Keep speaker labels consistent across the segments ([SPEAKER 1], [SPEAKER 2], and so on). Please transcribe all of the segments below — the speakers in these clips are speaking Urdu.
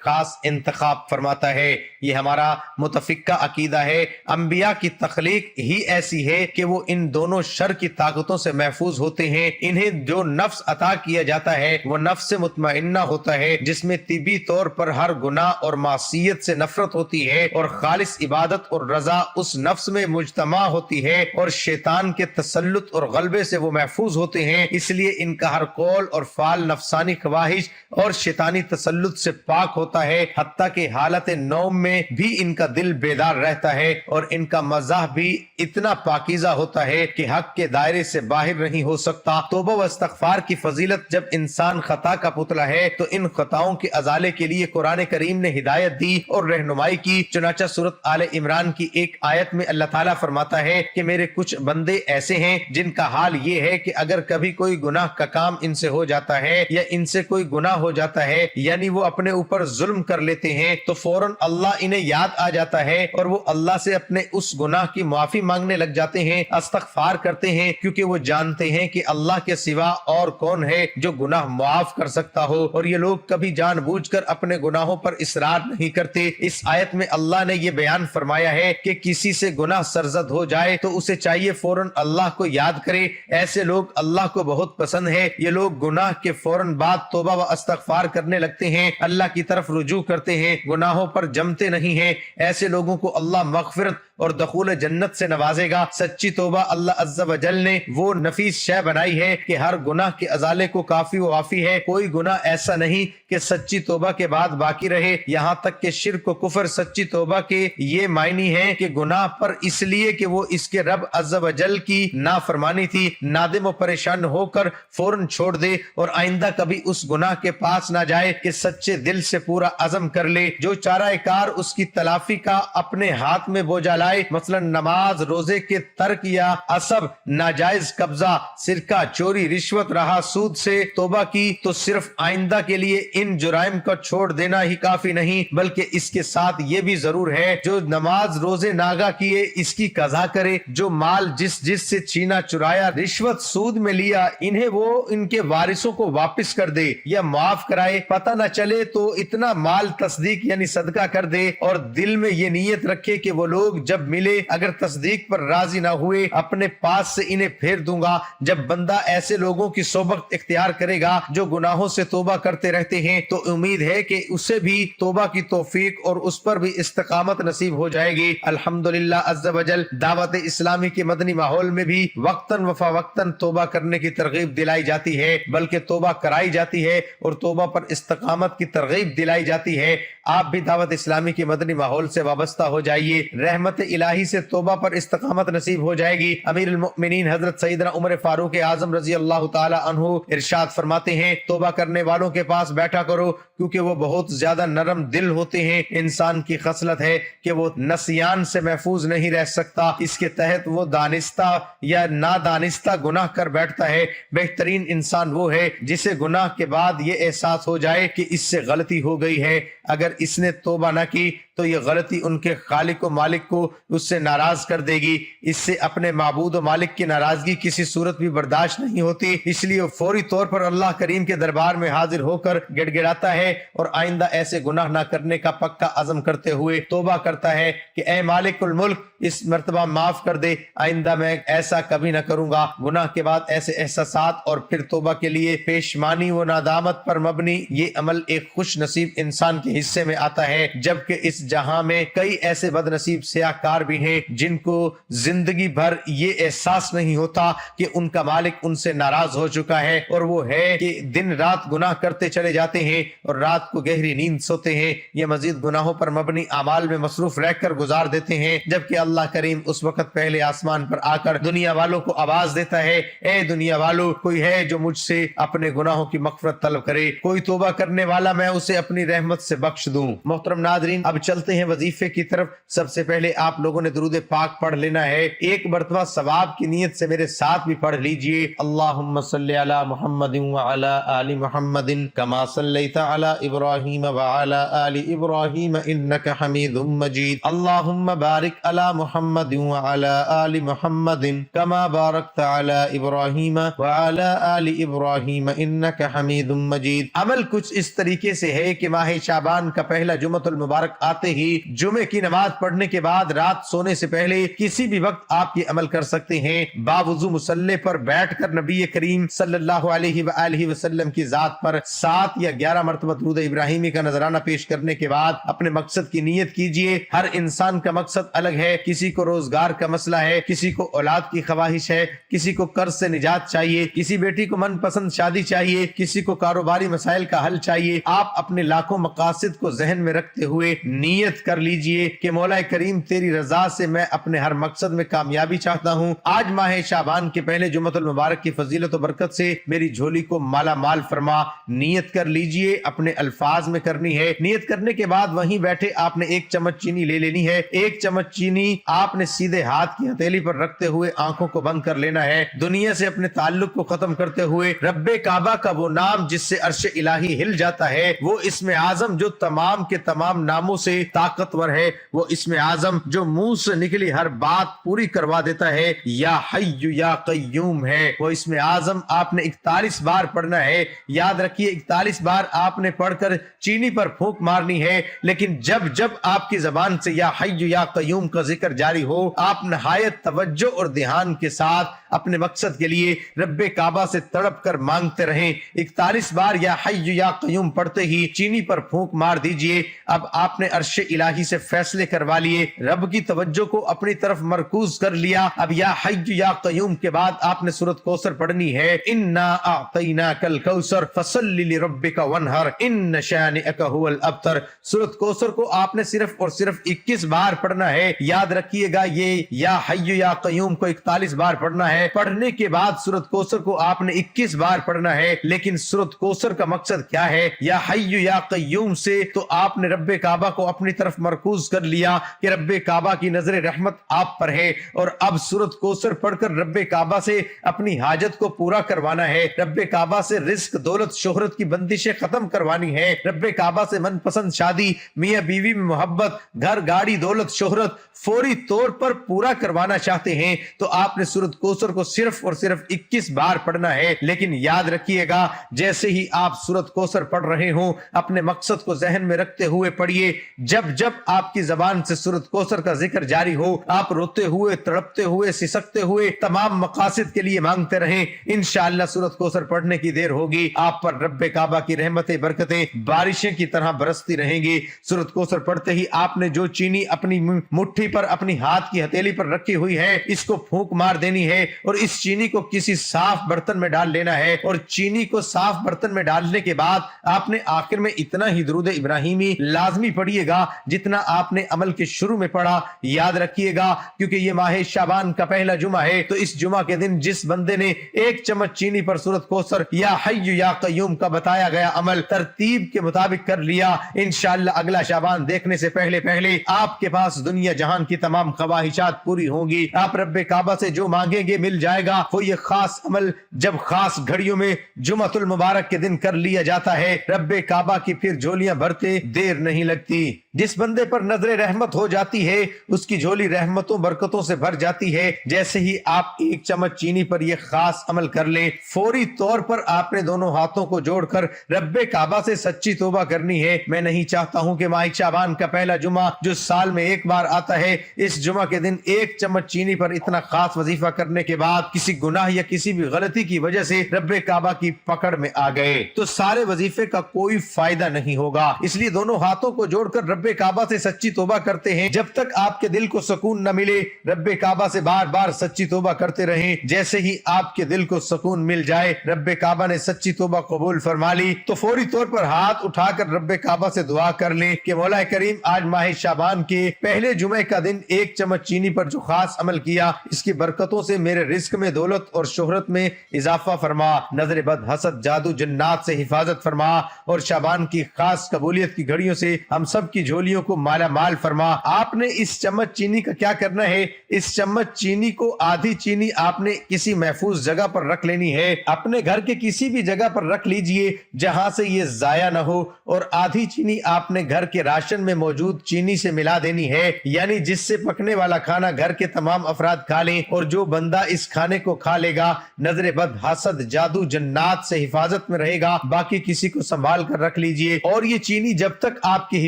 [SPEAKER 1] خاص انتخاب فرماتا ہے۔ یہ ہمارا متفقہ عقیدہ ہے۔ انبیاء کی تخلیق ہی ایسی ہے کہ وہ ان دونوں شر کی طاقتوں سے محفوظ ہوتے ہیں۔ انہیں جو نفس عطا کیا جاتا ہے وہ نفس مطمئنہ ہوتا ہے، جس میں طبی طور پر ہر گناہ اور معصیت سے نفرت ہوتی ہے، اور خالص عبادت اور رضا اس نفس میں مجتمع ہوتی ہے، اور شیطان کے تسلط اور غلبے سے وہ محفوظ ہوتے ہیں۔ اس لیے ان کا ہر قول اور فعل نفسانی خواہش اور شیطانی تسلط سے پاک ہوتا ہے، حتیٰ کہ حالت نوم میں بھی ان کا دل بیدار رہتا ہے، اور ان کا مزاح بھی اتنا پاکیزہ ہوتا ہے کہ حق کے دائرے سے باہر نہیں ہو سکتا۔ توبہ و استغفار کی فضیلت: جب انسان خطا کا پتلا ہے تو ان خطاؤں کے ازالے کے لیے قرآن کریم نے ہدایت دی اور رہنمائی کی۔ چنانچہ سورۃ آل عمران کی ایک آیت میں اللہ تعالیٰ فرماتا ہے کہ میرے کچھ بندے ایسے ہیں جن کا حال یہ ہے کہ اگر کبھی کوئی گناہ کا کام ان سے ہو جاتا ہے یا ان سے کوئی گناہ ہو جاتا ہے، یعنی وہ اپنے اوپر ظلم کر لیتے ہیں، تو فوراً اللہ انہیں یاد آ جاتا ہے اور وہ اللہ سے اپنے اس گناہ کی معافی مانگنے لگ جاتے ہیں، استغفار کرتے ہیں، کیونکہ وہ جانتے ہیں کہ اللہ کے سوا اور کون ہے جو گناہ معاف کر سکتا ہو، اور یہ لوگ کبھی جان بوجھ کر اپنے گناہوں پر اصرار نہیں کرتے۔ اس آیت میں اللہ نے یہ بیان فرمایا ہے کہ کسی سے گناہ سرزد ہو جائے تو اسے چاہیے فوراً اللہ کو یاد کرے۔ ایسے لوگ اللہ کو بہت پسند ہے۔ یہ لوگ گناہ کے فوراً بعد توبہ و استغفار کرنے لگتے ہیں، اللہ کی طرف رجوع کرتے ہیں، گناہوں پر جمتے نہیں ہیں۔ ایسے لوگوں کو اللہ مغفرت اور دخول جنت سے نوازے گا۔ سچی توبہ اللہ عز و جل نے وہ نفیس شے بنائی ہے کہ ہر گناہ کے ازالے کو کافی و وافی ہے۔ کوئی گناہ ایسا نہیں کہ سچی توبہ کے بعد باقی رہے، یہاں تک کہ شرک و کفر۔ سچی توبہ کے یہ معنی ہے کہ گناہ پر اس لیے کہ وہ اس کے رب عز و جل کی نافرمانی تھی، نادم و پریشان ہو کر فوراً چھوڑ دے اور آئندہ کبھی اس گناہ کے پاس نہ جائے، کہ سچے دل سے پورا عزم کر لے۔ جو چارہ کار اس کی تلافی کا اپنے ہاتھ میں بوجھا لائے، مثلا نماز، روزے کے ترک یا عصب، ناجائز قبضہ، سرقہ، چوری، رشوت، رہا سود سے توبہ کی، تو صرف آئندہ کے لیے ان جرائم کو چھوڑ دینا ہی کافی نہیں، بلکہ اس کے ساتھ یہ بھی ضرور ہے جو نماز روزے ناگا کیے اس کی قضا کرے، جو مال جس سے چھینا، چرایا، رشوت، سود میں لیا، انہیں وہ ان کے وارثوں کو واپس کر دے یا معاف کرائے، پتہ نہ چلے تو اتنا مال تصدیق یعنی صدقہ کر دے، اور دل میں یہ نیت رکھے کہ وہ لوگ جب ملے اگر تصدیق پر راضی نہ ہوئے اپنے پاس سے انہیں پھیر دوں گا۔ جب بندہ ایسے لوگوں کی صحبت اختیار کرے گا جو گناہوں سے توبہ کرتے رہتے ہیں، تو امید ہے کہ اسے بھی توبہ کی توفیق اور اس پر بھی استقامت نصیب ہو جائے گی۔ الحمدللہ عز و جل دعوت اسلامی کے مدنی ماحول میں بھی وقتاً وفوقتاً توبہ کرنے کی ترغیب دلائی جاتی ہے، بلکہ توبہ کرائی جاتی ہے اور توبہ پر استقامت کی ترغیب دلائی جاتی ہے۔ آپ بھی دعوت اسلامی کے مدنی ماحول سے وابستہ ہو جائیے، رحمت الہی سے توبہ پر استقامت نصیب ہو جائے گی۔ امیر المؤمنین حضرت سیدنا عمر فاروق اعظم رضی اللہ تعالی عنہ ارشاد فرماتے ہیں، توبہ کرنے والوں کے پاس بیٹھا کرو، کیونکہ وہ بہت زیادہ نرم دل ہوتے ہیں۔ انسان کی خصلت ہے کہ وہ نسیان سے محفوظ نہیں رہ سکتا، اس کے تحت وہ دانستہ یا نادانستہ گناہ کر بیٹھتا ہے۔ بہترین انسان وہ ہے جسے گناہ کے بعد یہ احساس ہو جائے کہ اس سے غلطی ہو گئی ہے۔ اگر اس نے توبہ نہ کی تو یہ غلطی ان کے خالق و مالک کو اس سے ناراض کر دے گی۔ اس سے اپنے معبود و مالک کی ناراضگی کسی صورت بھی برداشت نہیں ہوتی، اس لیے وہ فوری طور پر اللہ کریم کے دربار میں حاضر ہو کر گڑ گڑاتا ہے اور آئندہ ایسے گناہ نہ کرنے کا پکا عزم کرتے ہوئے توبہ کرتا ہے کہ اے مالک الملک، اس مرتبہ معاف کر دے، آئندہ میں ایسا کبھی نہ کروں گا۔ گناہ کے بعد ایسے احساسات اور پھر توبہ کے لیے پیشمانی و ندامت پر مبنی یہ عمل ایک خوش نصیب انسان کے حصے میں آتا ہے، جبکہ اس جہاں میں کئی ایسے بد نصیب سیاہ کار بھی ہیں جن کو زندگی بھر یہ احساس نہیں ہوتا کہ ان کا مالک ان سے ناراض ہو چکا ہے، اور وہ ہے کہ دن رات گناہ کرتے چلے جاتے ہیں اور رات کو گہری نیند سوتے ہیں، یہ مزید گناہوں پر مبنی اعمال میں مصروف رہ کر گزار دیتے ہیں، جبکہ اللہ کریم اس وقت پہلے آسمان پر آ کر دنیا والوں کو آواز دیتا ہے، اے دنیا والو، کوئی ہے جو مجھ سے اپنے گناہوں کی مغفرت طلب کرے، کوئی توبہ کرنے والا میں اسے اپنی رحمت سے بخش دوں۔ محترم ناظرین، اب چل چلتے ہیں وظیفے کی طرف۔ سب سے پہلے آپ لوگوں نے درود پاک پڑھ لینا ہے، ایک مرتبہ ثواب کی نیت سے میرے ساتھ بھی پڑھ لیجئے۔ اللہم صلی علی محمد وعلی آل محمد کما صلیت علی ابراہیم وعلی آل ابراہیم انک حمید مجید۔ اللہم بارک علی محمد وعلی آل محمد کما بارکت علی ابراہیم وعلی آل ابراہیم انک حمید مجید۔ عمل کچھ اس طریقے سے ہے کہ ماہ شعبان کا پہلا جمعۃ المبارک آتے ہی جمعے کی نماز پڑھنے کے بعد رات سونے سے پہلے کسی بھی وقت آپ یہ عمل کر سکتے ہیں۔ باوضو مصلی پر بیٹھ کر نبی کریم صلی اللہ علیہ وآلہ وسلم کی ذات پر 7 یا 11 مرتبہ درود ابراہیمی کا نذرانہ پیش کرنے کے بعد اپنے مقصد کی نیت کیجئے۔ ہر انسان کا مقصد الگ ہے، کسی کو روزگار کا مسئلہ ہے، کسی کو اولاد کی خواہش ہے، کسی کو قرض سے نجات چاہیے، کسی بیٹی کو من پسند شادی چاہیے، کسی کو کاروباری مسائل کا حل چاہیے۔ آپ اپنے لاکھوں مقاصد کو ذہن میں رکھتے ہوئے نیت کر لیجئے کہ مولا کریم تیری رضا سے میں اپنے ہر مقصد میں کامیابی چاہتا ہوں۔ آج ماہ شعبان کے پہلے جمعۃ المبارک کی فضیلت و برکت سے میری جھولی کو مالا مال فرما۔ نیت کر لیجئے، اپنے الفاظ میں کرنی ہے۔ نیت کرنے کے بعد وہیں بیٹھے آپ نے 1 چمچ چینی لے لینی ہے۔ 1 چمچ چینی آپ نے سیدھے ہاتھ کی ہتھیلی پر رکھتے ہوئے آنکھوں کو بند کر لینا ہے۔ دنیا سے اپنے تعلق کو ختم کرتے ہوئے رب کعبہ کا وہ نام جس سے عرش الہی ہل جاتا ہے، وہ اسم اعظم جو تمام کے تمام ناموں سے طاقتور ہے، وہ اسم اعظم جو منہ سے نکلی ہر بات پوری کروا دیتا ہے، یا حی یا قیوم ہے، وہ اسم اعظم آپ نے 41 بار پڑھنا ہے۔ یاد رکھیے 41 بار آپ نے پڑھ کر چینی پر پھونک مارنی ہے، لیکن جب جب آپ کی زبان سے یا حی یا قیوم کا ذکر جاری ہو، آپ نہایت توجہ اور دھیان کے ساتھ اپنے مقصد کے لیے رب کعبہ سے تڑپ کر مانگتے رہیں۔ 41 بار یا حی یا قیوم پڑھتے ہی چینی پر پھونک مار دیجئے۔ اب آپ نے عرش الہی سے فیصلے کروا لیے، رب کی توجہ کو اپنی طرف مرکوز کر لیا۔ اب یا حی یا قیوم کے بعد آپ نے سورۃ کوثر پڑھنی ہے۔ انا اعطیناک الکوثر فصل لربک وانحر ان شانئک هو الابتر۔ سورۃ کوثر کو آپ نے صرف اور صرف 21 بار پڑھنا ہے۔ یاد رکھیے گا یہ یا حی یا قیوم کو 41 بار پڑھنا ہے۔ پڑھنے کے بعد سورۃ کوثر کو آپ نے 21 بار پڑھنا ہے، لیکن سورۃ کوثر کا مقصد کیا ہے؟ یا حی یا قیوم سے تو آپ نے رب کعبہ کو اپنی طرف مرکوز کر لیا کہ رب کعبہ کی نظر رحمت آپ پر ہے، اور اب سورۃ کوثر پڑھ کر رب کعبہ سے اپنی حاجت کو پورا کروانا ہے۔ رب کعبہ سے رزق دولت شہرت کی بندشیں ختم کوانی ہے۔ رب کعبہ سے من پسند شادی، میاں بیوی میں محبت، گھر گاڑی دولت شہرت فوری طور پر پورا کروانا چاہتے ہیں تو آپ نے سورۃ کوثر کو صرف اور صرف 21 بار پڑھنا ہے۔ لیکن یاد رکھیے گا جیسے ہی آپ سورۃ کوثر پڑھ رہے ہوں اپنے مقصد کو ذہن میں رکھتے ہوئے پڑھیے۔ جب جب آپ کی زبان سے سورۃ کوثر کا ذکر جاری ہو، آپ روتے ہوئے تڑپتے ہوئے سسکتے ہوئے تمام مقاصد کے لیے مانگتے رہیں۔ انشاءاللہ سورۃ کوثر پڑھنے کی دیر ہوگی، آپ پر رب کعبہ کی رحمتیں برکتیں بارشیں کی طرح برستی رہیں گی۔ سورۃ کوثر پڑھتے ہی آپ نے جو چینی اپنی مٹھی پر اپنی ہاتھ کی ہتھیلی پر رکھی ہوئی ہے اس کو پھونک مار دینی ہے، اور اس چینی کو کسی صاف برتن میں ڈال لینا ہے، اور چینی کو صاف برتن میں ڈالنے کے بعد آپ نے آخر میں اتنا ہی درود ابراہیمی لازمی پڑھیے گا جتنا آپ نے عمل کے شروع میں پڑھا۔ یاد رکھیے گا کیونکہ یہ ماہ شعبان کا پہلا جمعہ ہے، تو اس جمعہ کے دن جس بندے نے 1 چمچ چینی پر سورۃ کوثر یا حی یا قیوم کا بتایا گیا عمل ترتیب کے مطابق کر لیا، انشاءاللہ اگلا شعبان دیکھنے سے پہلے پہلے آپ کے پاس دنیا جہان کی تمام خواہشات پوری ہوں گی۔ آپ رب کعبہ سے جو مانگیں گے مل جائے گا۔ وہ یہ خاص عمل جب خاص گھڑیوں میں جمعۃ المبارک کے دن کر لیا جاتا ہے، رب کعبہ کی پھر جھولیاں بھرتے دیر نہیں لگتی۔ جس بندے پر نظر رحمت ہو جاتی ہے اس کی جھولی رحمتوں برکتوں سے بھر جاتی ہے۔ جیسے ہی آپ 1 چمچ چینی پر یہ خاص عمل کر لیں، فوری طور پر آپ نے دونوں ہاتھوں کو جوڑ کر رب کعبہ سے سچی توبہ کرنی ہے۔ میں نہیں چاہتا ہوں کہ ماہ شعبان کا پہلا جمعہ جو سال میں 1 بار آتا ہے، اس جمعہ کے دن 1 چمچ چینی پر اتنا خاص وظیفہ کرنے کے بعد کسی گناہ یا کسی بھی غلطی کی وجہ سے رب کعبہ کی پکڑ میں آ گئے تو سارے وظیفے کا کوئی فائدہ نہیں ہوگا۔ اس لیے دونوں ہاتھوں کو جوڑ کر رب کعبہ سے سچی توبہ کرتے ہیں۔ جب تک آپ کے دل کو سکون نہ ملے رب کعبہ سے بار بار سچی توبہ کرتے رہیں۔ جیسے ہی آپ کے دل کو سکون مل جائے، رب کعبہ نے سچی توبہ قبول فرما لی، تو فوری طور پر ہاتھ اٹھا کر رب کعبہ سے دعا کر لیں کہ مولا کریم آج ماہ شعبان کے پہلے جمعے کا دن 1 چمچ چینی پر جو خاص عمل کیا، اس کی برکتوں سے میرے رزق میں دولت اور شہرت میں اضافہ فرما، نظر بد حسد جادو جنات سے حفاظت فرما، اور شعبان کی خاص قبولیت کی گھڑیوں سے ہم سب کی جھولیوں کو مالا مال فرما۔ آپ نے اس چمچ چینی کا کیا کرنا ہے؟ اس چمچ چینی کو آدھی چینی آپ نے کسی محفوظ جگہ پر رکھ لینی ہے، اپنے گھر کے کسی بھی جگہ پر رکھ لیجئے جہاں سے یہ ضائع نہ ہو، اور آدھی چینی آپ نے گھر کے راشن میں موجود چینی سے ملا دینی ہے، یعنی جس سے پکنے والا کھانا گھر کے تمام افراد کھا لیں، اور جو بندہ اس کھانے کو کھا لے گا نظر بد، حسد، جادو، جنات سے حفاظت میں رہے گا۔ باقی کسی کو سنبھال کر رکھ لیجئے، اور یہ چینی جب تک آپ کی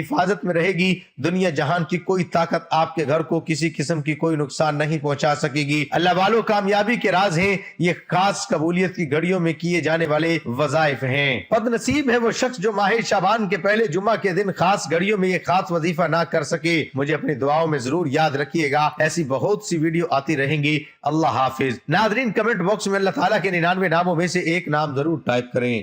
[SPEAKER 1] حفاظت میں رہے گی دنیا جہان کی کوئی طاقت آپ کے گھر کو کسی قسم کی کوئی نقصان نہیں پہنچا سکے گی۔ اللہ والوں، کامیابی کے راز ہیں یہ خاص قبولیت کی گھڑیوں میں کیے جانے والے وظائف ہیں۔ بد نصیب ہے وہ شخص جو ماہ شعبان کے پہلے جمعہ کے دن خاص گھڑیوں میں یہ خاص وظیفہ نہ کر سکے۔ مجھے اپنی دعاؤں میں ضرور یاد رکھیے گا، ایسی بہت سی ویڈیو آتی رہیں گی۔ اللہ حافظ۔ ناظرین، کمنٹ باکس میں اللہ تعالیٰ کے 99 ناموں میں سے ایک نام ضرور ٹائپ کریں۔